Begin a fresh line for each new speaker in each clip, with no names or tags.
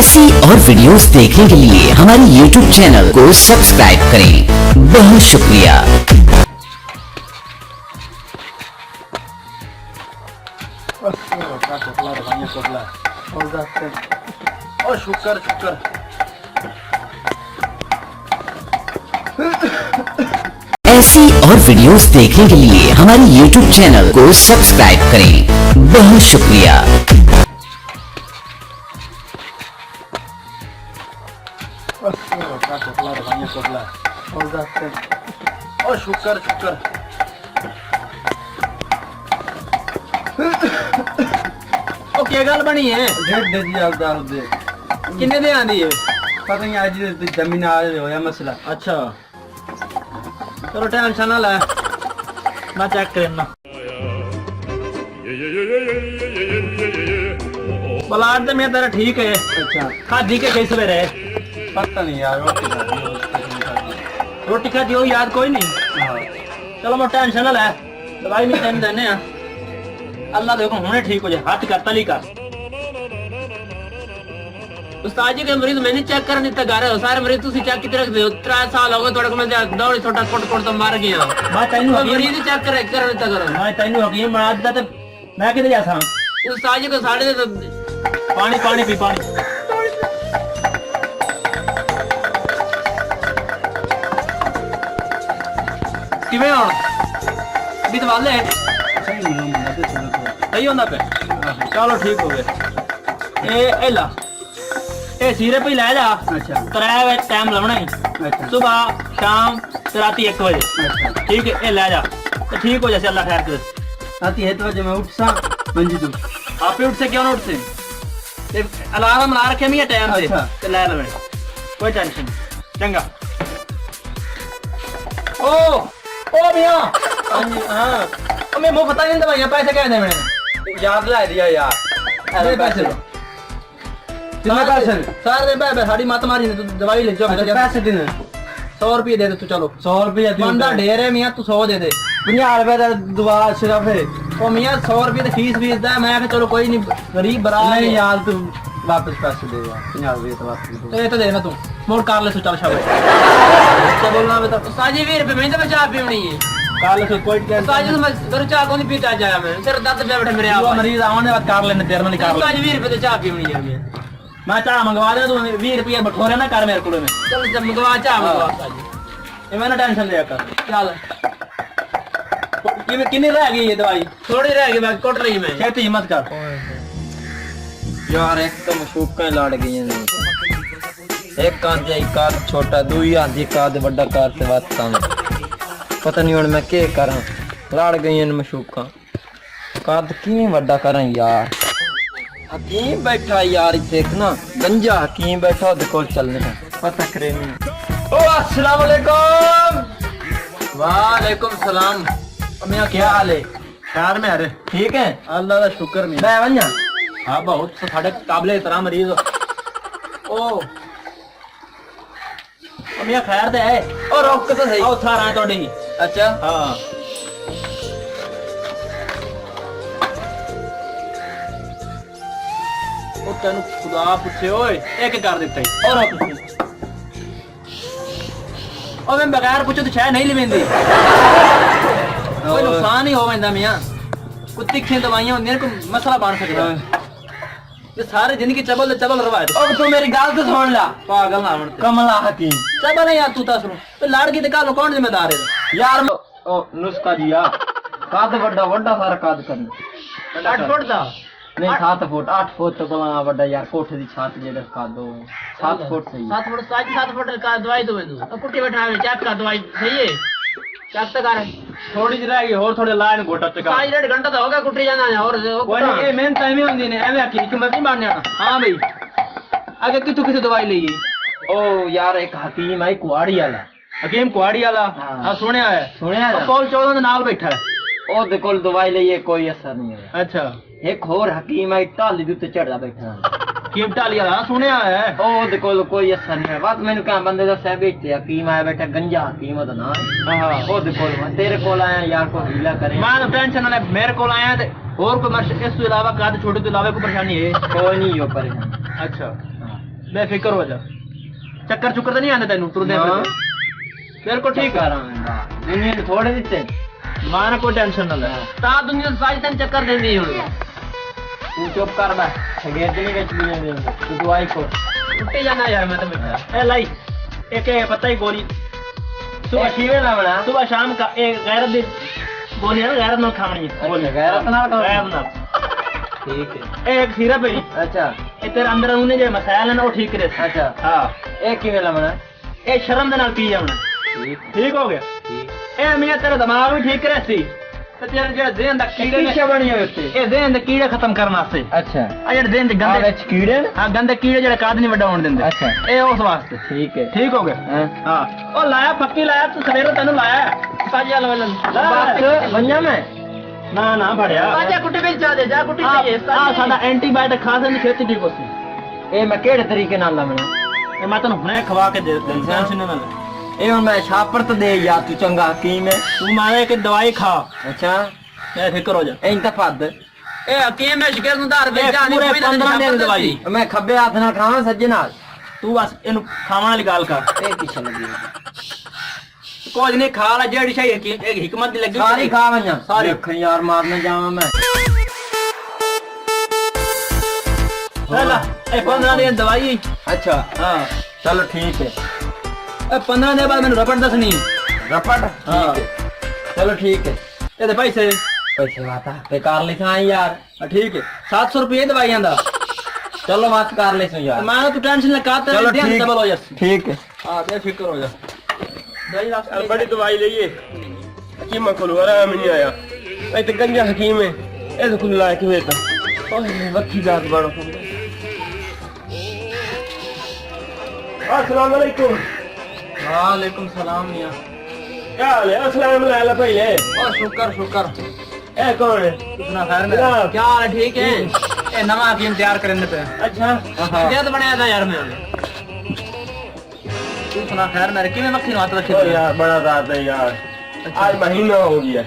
ऐसी और वीडियोस देखने के लिए हमारे YouTube चैनल को सब्सक्राइब करें। बहुत शुक्रिया।
शुक्र शुक्र।
ऐसी और वीडियोस देखने के लिए हमारे YouTube चैनल को सब्सक्राइब करें। बहुत शुक्रिया।
शुक्र शुक्र। क्या गल बनी है? किन्ने दे आंदी है?
पता नहीं आज जमीन आज होया मसला।
अच्छा चलो टेंशन ना ले, मैं चेक करना। ब्लड तो मेरा तेरा ठीक है।
अच्छा
खाधी के कैसे सवेरे?
पता नहीं यार
रोटी खाधी हो याद कोई नहीं। चलो मैं टेंशन ना ले, दवाई नहीं देने देने हैं। अल्लाह देखो हुने ठीक हो जाए, हाथ कर तली कर। उस्ताद जी के मरीज मैंने चेक करने तक आ रहे हो, सारे मरीज तुसी चेक कितने रखते हो? 3 साल हो गए थोड़े को मैं दौड़ी छोटा कोट तो मार गया।
मैं तैनू
मरीज चेक करने तक करो।
मैं तैनू हकीम बना दिता ते मैं किधर जा सा?
उस्ताद जी को साढ़े तो पानी पानी पी पानी। किवें हो? अभी तो वाले सही होंदा पे। चलो ठीक हो गए। ए ला ए सिरप ही ले जा।
अच्छा
किराया टाइम लगना ही।
अच्छा
सुबह शाम ते राती 1 बजे।
अच्छा
ठीक है, ए ले जा तो ठीक हो जैसे। अल्लाह खैर करे।
रात 7 बजे मैं उठ सा मंजी तू
आप उठ से क्यों ना उठ से? अलार्म ला रखे मैं टाइम से।
अच्छा।
ते ले ले, कोई टेंशन चंगा। ओ मियां।
हां जी हां
मैं मुंह पता नहीं दवाइयां पैसे कह दे मैंने
याद ला दिया यार।
अरे पैसे
कितने पैसे?
सारे दे साड़ी मत मारी ने, तू दवाई ले जा।
पैसे दिन
100 रुपये दे दे तू। चलो
100 रुपया
बंदा ढेर है मियां, तू 100 दे दे।
50 रुपए दा दुआ सिर्फ है।
ओ मियां 100 रुपये तो फीस दा। मैं कहा चलो कोई नहीं, गरीब बरा
नहीं यार तू वापस पैसे दे यार। 50 रुपए तो वापस दे।
ये तो देना तू मोड़ कर ले। तू चल शाबाश। क्या बोलना बता? उस्ताद जी 20 रुपये में तो चाय पीनी है।
कल से कोई
उस्ताद जी मैं घर चाय को नहीं पीता जाया मैं, सिर दर्द पे बैठे मेरे आप।
मरीज आने बाद कर लेने तेरे नाल कर
उस्ताद जी 20 रुपये तो चाय पीनी है
मैं चाह मंगवा दे। तू 20 रुपया बठोरे ना कर मेरे को में।
चल जब मंगवा चाय मंगवा उस्ताद जी।
ये मैंने टेंशन लिया कर।
चल
कितनी रह गई ये दवाई?
थोड़ी रह गई, मैं कोट रही मैं।
कहती हिम्मत कर
यार। एक तो मशूका लड़ गई हैं। एक कांध एक कांध छोटा, दुई आधी कांध बड़ा कार से वास्ता में पता नहीं हुन मैं के करा। लड़ गई हैं मशूका। कांध किवें बड़ा करा यार? हकीम बैठा यार इत्थे एक ना गंजा हकीम बैठा ओदे कोल चलने का पता करे नहीं। ओ अस्सलाम वालेकुम।
वालेकुम सलाम।
मियां क्या हाल है?
खैर में अरे
ठीक है
अल्लाह का शुक्र में।
मैं वन्या
हाँ बहुत साढ़े काबिले इतना मरीज। ओ मियां खैर दे है।
ओ रोक तो सही।
आओ थारा है थोड़ी।
अच्छा
हाँ ओ तेन खुदा पूछे ओए एक कर देता ही। और ओ मैं बगैर पूछो तो शायद नहीं लेवेंदी। कोई नुकसान ही हो वेंदा मियां। कुछ तीखी दवाइयां होंदियां को मसला बन सकदा। ये सारे जिंदगी चबल रवायत।
अब तू मेरी गल तो सुन ला।
पागल ना बन
कमला हकीम
चबल है यार। तू ता सुनो तो लाड़की ते कालो कौन जिम्मेदार है
यार? ओ नुस्खा जी यार। काद बड़ा सारा काद करना।
8 फुट दा
नहीं 7 फुट 8 फुट तो बड़ा बड़ा यार। कोठे दी छत जेड़ा कादो 7 फुट सही।
7 फुट 7 फुट का दवाई दो मैं तू कुट्टी बैठा है चेक का दवाई सही है। चेक तो कर।
थोड़ी जी रह गई और थोड़े लाइन गोटा चका।
1.5 घंटा तो हो गया कुट्टी जाना है। और
कोई नहीं ये मेहनत एवें होंदी ने एवें आखी कि मैं नहीं मान जाना।
हां भाई आगे कितु दवाई ली?
ओ यार एक हकीम है कुआड़ी वाला।
हकीम कुआड़ी वाला
हाँ।
हां सुनया है।
सुनया है?
कॉल 14 दे नाल बैठा है।
ओ दे कोल दवाई लईए कोई असर नहीं है।
अच्छा
एक और हकीम है टाली दे उत्ते चढ़दा बैठा है।
हकीम टाली वाला सुनया है।
ओ दे कोल कोई असर नहीं है। बात मैंने कहा बंदे दा सह बैठे हकीम आया बैठा गंजा हकीम दा नाम है।
हां
ओ दे कोल मैं तेरे कोल आया यार को हीला करे।
मैं तो टेंशन ना मेरे को आया ते और कोई इस तो इलावा काद छोटे तो इलावा कोई परेशानी है?
कोई नहीं हो परेशान।
अच्छा
बेफिक्र हो जा। चक्कर चुक्कर तो नहीं आते तेन तुरदे
ना।
बिल्कुल ठीक है।
दुनिया ने थोड़े दिते
मां कोई टेंशन ना ले।
ता दुनिया सारी तेन चक्कर देंदी हुन तू चुप कर बे सगेत नहीं बेच दुनिया दे तू दवाई को उठे जाना यार मैं तो बेटा
ए लाई एक पता ही गोली
सुबह शीवे ना बना
सुबह शाम का एक गैरत दी गोली है ना गैरत ना खानी
बोल गैरत नाल का
गैरत ना
ठीक है
एक सिरप है
अच्छा
ये तेरे अंदर उन्हें जो मसाला ना वो ठीक करे
अच्छा
हाँ
एक किवें लावना
ये शर्म दे नाल पी जावना
ठीक
ठीक हो गया
ठीक
ए मियां तेरा दिमाग भी ठीक करे सी ते तेरे जो ज़हन दा कीड़े
कीड़े बनी होए ते
ए ज़हन दे कीड़े खत्म करने वास्ते
अच्छा
आ जेड़े ज़हन दे
आ
गंदे
विच कीड़े ने
हां गंदे कीड़े जेड़े काद नहीं वड्डा होण दिंदे
अच्छा
ए उस वास्ते
ठीक है
ठीक हो गया
हां
हां ओ लाया फक्की लाया तू सवेरे तेनु लाया साजी वाला
बस बन्या मैं
ना ना भड़या
आजा कुटी बेच जा जा कुटी
चाहिए हां साडा एंटीबायोटिक खासे नहीं खेती ठीक होसी
ए मैं केड़े तरीके नाल लावना
ए मैं तन्नू हुणे खवा के दे टेंशन ना ले
ए हुन मैं छापर तो दे यार तू चंगा हकीम है
तू मारे के दवाई खा
अच्छा
ए फिक्र हो जा
एं ता पद
ए हकीम है शिकर नु दार बेचा नहीं कोई ना दवाई
मैं खब्बे हाथ नाल खावां सज्जे नाल
तू बस इनु खावां वाली गाल कर
ए किछ लगी
कुछ नहीं खा ला जेड़ी शाही एक हिकमत दी लगी
सारी खा वणा
सारी।
देख यार मारने जावां मैं
ला ए 15 दिन दवाई
अच्छा
हां
चलो ठीक है
ए 15 दिन बाद मैंने रपट दसनी
रपट
हाँ।
ठीक है चलो ठीक है
ए दे पैसे
पैसे वाता पे कर लिखा यार
ठीक है 700 रुपए दवाइयां दा
चलो बात कर ले सो यार
मैं तू टेंशन लगा ते
चलो
ध्यान
ठीक
डबल हो जा
ठीक है
हां बेफिक्र हो जा दवाई ला
बड़ी दवाई लईए हकीम को आराम नहीं आया ए ते गंजा हकीम है ए तो खुला के वेता ओए वक्की जात बड़ो अस्सलाम वालेकुम
वालेकुम सलाम मियां
क्या हाल है अस्सलाम वाला पहले
ओ शुक्र शुक्र
ए कौन है
इतना खैर में
जनाब।
क्या हाल है ठीक है ए नवा हकीम तैयार करने पे
अच्छा
जद बनाया था यार मैं तू सुना खैर मेरे किਵੇਂ मक्खी ਨੂੰ ਹੱਥ ਰੱਖੀ
ओ यार बड़ा रात है यार आज महीना हो गया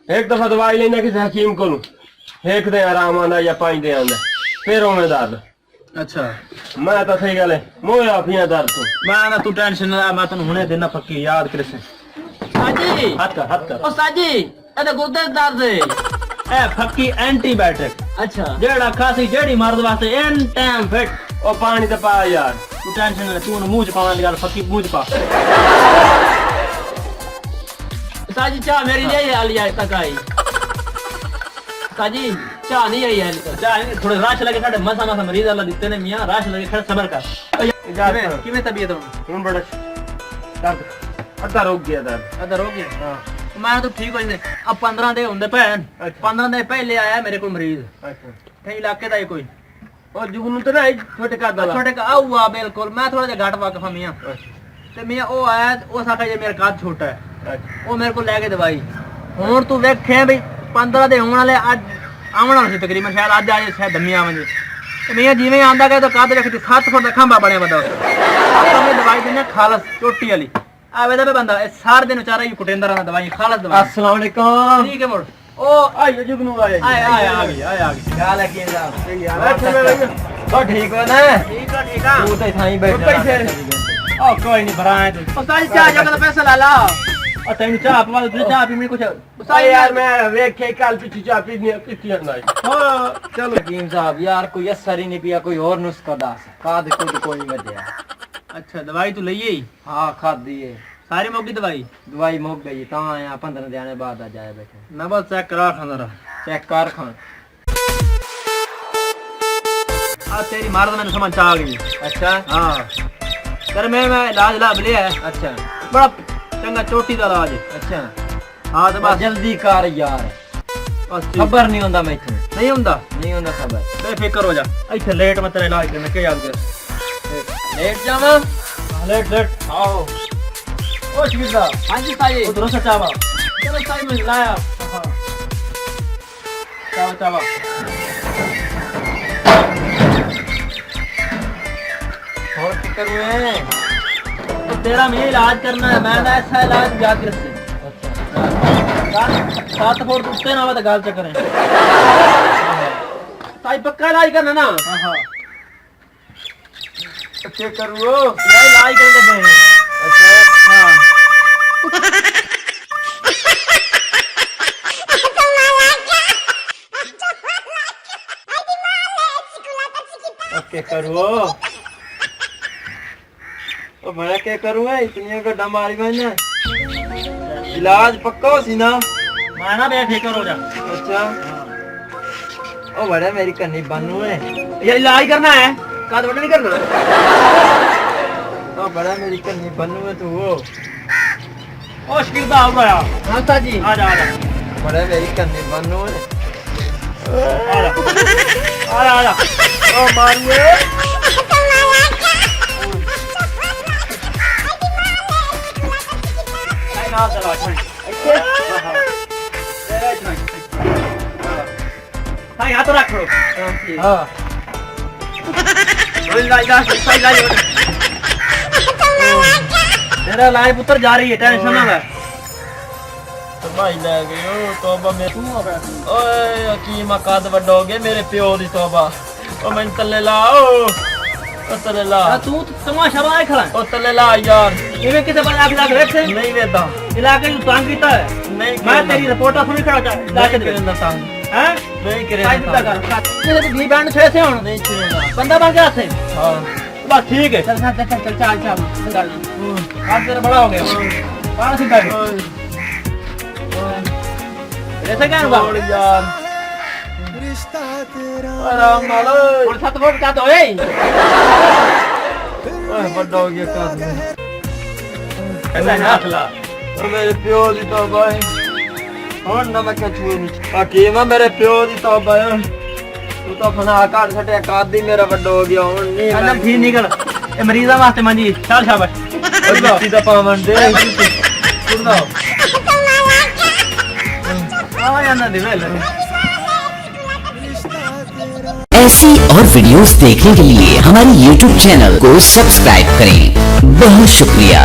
एक दफा दवाई लेना किसी हकीम को एक दे आराम आंदा या 5 दे आंदा फिर ओवें दर्द
अच्छा
मैं तो सही गल है मोह आफिया दर्द तो
मैं ना तू टेंशन ना मैं तन्नू हुणे देना पक्की याद करे से साजी
हाथ कर
ओ साजी ए ते गुर्दे दर्द है ए फक्की एंटीबायोटिक अच्छा जेड़ा खासी जेड़ी मर्द वास्ते एन टाइम फिट
ओ पानी तो पा यार
तू टेंशन ना तू मुंह च पावन लगा फक्की मुंह च पा साजी चाह मेरी ले आली आज तक आई साजी चाह नहीं आई है चाह थोड़े राश लगे साडे मसा मसा मरीज अल्लाह दिते ने मियां राश लगे खड़ सबर कर
इजाजत
किवें तबीयत
हुन बड़ा दर्द अद्धा रोक गया दर्द
अदर हो गया हां मैं तो ठीक हो जाने अब 15 दे हुंदे भैन 15 दिन पहले आया मेरे को मरीज
अच्छा
कई इलाके दा ही कोई
और जुगनू तो ना छोटे का दला
छोटे का आऊआ बिल्कुल मैं थोड़ा जिहा घट वाकफ हां मियां ते मियां ओ आया ओ साका जे मेरा काद छोटा है
अच्छा
ਉਹ ਮੇਰੇ ਕੋਲ ਲੈ ਕੇ ਦਵਾਈ ਹੁਣ ਤੂੰ ਵੇਖੇ ਵੀ 15 ਦੇ ਹੋਣ ਵਾਲੇ ਅੱਜ ਆਉਣਾ ਸੀ ਤਕਰੀਬਨ ਸ਼ਾਇਦ ਅੱਜ ਆਏ ਸ਼ਾਇਦ ਦਮੀ ਆਵਾਂਗੇ ਤੇ ਮੈਂ ਜਿਵੇਂ ਆਂਦਾ ਗਿਆ ਤਾਂ ਕਾਦ ਵੇਖੀ 7 ਫੁੱਟ ਦਾ ਖੰਭਾ ਬਣਿਆ ਬੰਦਾ ਆਪਾਂ ਨੇ ਦਵਾਈ ਦਿੰਨੇ ਖਾਲਸ ਚੋਟੀ ਵਾਲੀ ਆਵੇ ਦਾ ਬੰਦਾ ਇਹ ਸਾਰ ਦਿਨ ਵਿਚਾਰਾ ਹੀ ਕੁਟਿੰਦਰ ਦਾ ਦਵਾਈ ਖਾਲਸ ਦਵਾਈ
अस्सलाम वालेकुम
ਠੀਕ ਹੈ ਮੁੜ ਉਹ
आइए जुगनू आए
ਆ ਗਈ
क्या लगी जा
अच्छा मैं
तो ठीक हो ना
ਠੀਕ ਆ ਠੀਕ ਆ
तू तो थाई बैठ
पैसे
ਉਹ ਕੋਈ ਨਹੀਂ ਭਰਾ ਤੂੰ ਉਹ ਸਾਰੀ ਚਾਹ ਜਗਾ ਦਾ ਪੈਸਾ ਲੈ ਲਾ ਉਹ ਤੈਨੂੰ ਚਾਹ ਪਵਾ ਤੂੰ ਚਾਹ ਪੀ ਮੈਨੂੰ ਕੁਛ
साई यार मैं वेखे कल पिछी चा पीती ना
हो
चलो हकीम साहब यार कोई असर ही नहीं पिया कोई और नुस्खा दस काद कोई नहीं बदया
अच्छा दवाई तू लईए
हाँ खादी है
सारी मोगी दवाई
दवाई मुक गई ता आया 15 दिन बाद आ जाए बैठे
ना बस चेक करा खाना
चेक कर खान
आ तेरी मार मैंने समझ आ गई
अच्छा
हाँ तेरे में इलाज लाभ लिया है
अच्छा
बड़ा चंगा चोटी का इलाज है
अच्छा
हाँ तो बस
जल्दी कर यार
बस ठीक।
खबर नहीं होंदा मैं इथों
नहीं हुंदा
नहीं होंदा खबर
बेफिक्र हो जा इथे लेट मैं तेरा इलाज करने के याद कर
लेट जावा
लेट आओ ओ शिकिर साहब हाँ जी साई उधर से चावा चलो साई में लाया हाँ चावा चावा
और क्या करूँ है
तो तेरा मैं इलाज करना है मैं ना ऐसा इलाज याद कर से
अच्छा
7 फुट उत्ते ना आवे तो गाल चक्कर है साई पक्का इलाज करना ना
हाँ हाँ क्या करूँ वो?
यार इलाज कर दे फिर।
अच्छा
हाँ
अब क्या करूँ वो? ओ बड़ा क्या करूँ मैं इतनी गड्ढा मारी मैंने इलाज पक्का हो सी ना
माना बेफिक्र हो जा।
अच्छा ओ बड़ा मेरी कन्नी बनू है
ये इलाज करना है, काद बड़ा नहीं करना।
ओ बड़ा मेरी कन्नी बनू है तू वो
ओ शकील दा आओ यार।
हाँ ताजी
आ जा आ जा
बड़ा मेरी कन्नी बनू है
आ जा आ जा।
ओ मारिए
नहीं ना चला छोड़। हाँ यहाँ तो रख लो।
हाँ
तेरा लाइफ उतर जा रही है, टेंशन ना ले।
तो भाई ले गए ओ तौबा मैं ओए हकीम कद वड्डा हो गया मेरे प्यो दी तौबा ओ मैं तले ला ओ तले ला
तू तमाशा बनाए खड़ा है।
ओ तले ला यार
इवे किसे बना के लाके रखे
नहीं वेदा
इलाके में तंग कीता है।
नहीं
मैं तेरी रिपोर्टर सुनी खड़ा था लाके दे
करे ना
हैं
नहीं करे
साइड पे कर तेरे भी बैंड छे से हुन
नहीं छेड़ा
बंदा बन गया से।
हां
बस ठीक है चल चल चल चल चल चल हाथ तेरा बड़ा हो गया कहां से बैठ ऐसे क्या होगा
छोड़ यार आराम नाल
और साथ वो क्या तो ए
ओए वड्डा हो गया काद
ऐसा ना
ला ओ मेरे प्यो दी तौबा ਹੁਣ ਨਾ ਮੈਂ ਕਛੂ ਨਹੀਂ ਹਕੀਮ मेरे प्यो दी तौबा है तू तो फना काट सटे काद ही मेरा वड्डा हो गया ਹੁਣ ਨਹੀਂ
एकदम ठीक निकल ए मरीजा वास्ते मंजी चल शाबाश
ਉਹ ਮਿੱਟੀ ਦਾ ਪਾਵਨ ਦੇ ਸੁਣਦਾ
आ जाना दे वेल।
ऐसी और वीडियोस देखने के लिए हमारे YouTube चैनल को सब्सक्राइब करें। बहुत शुक्रिया।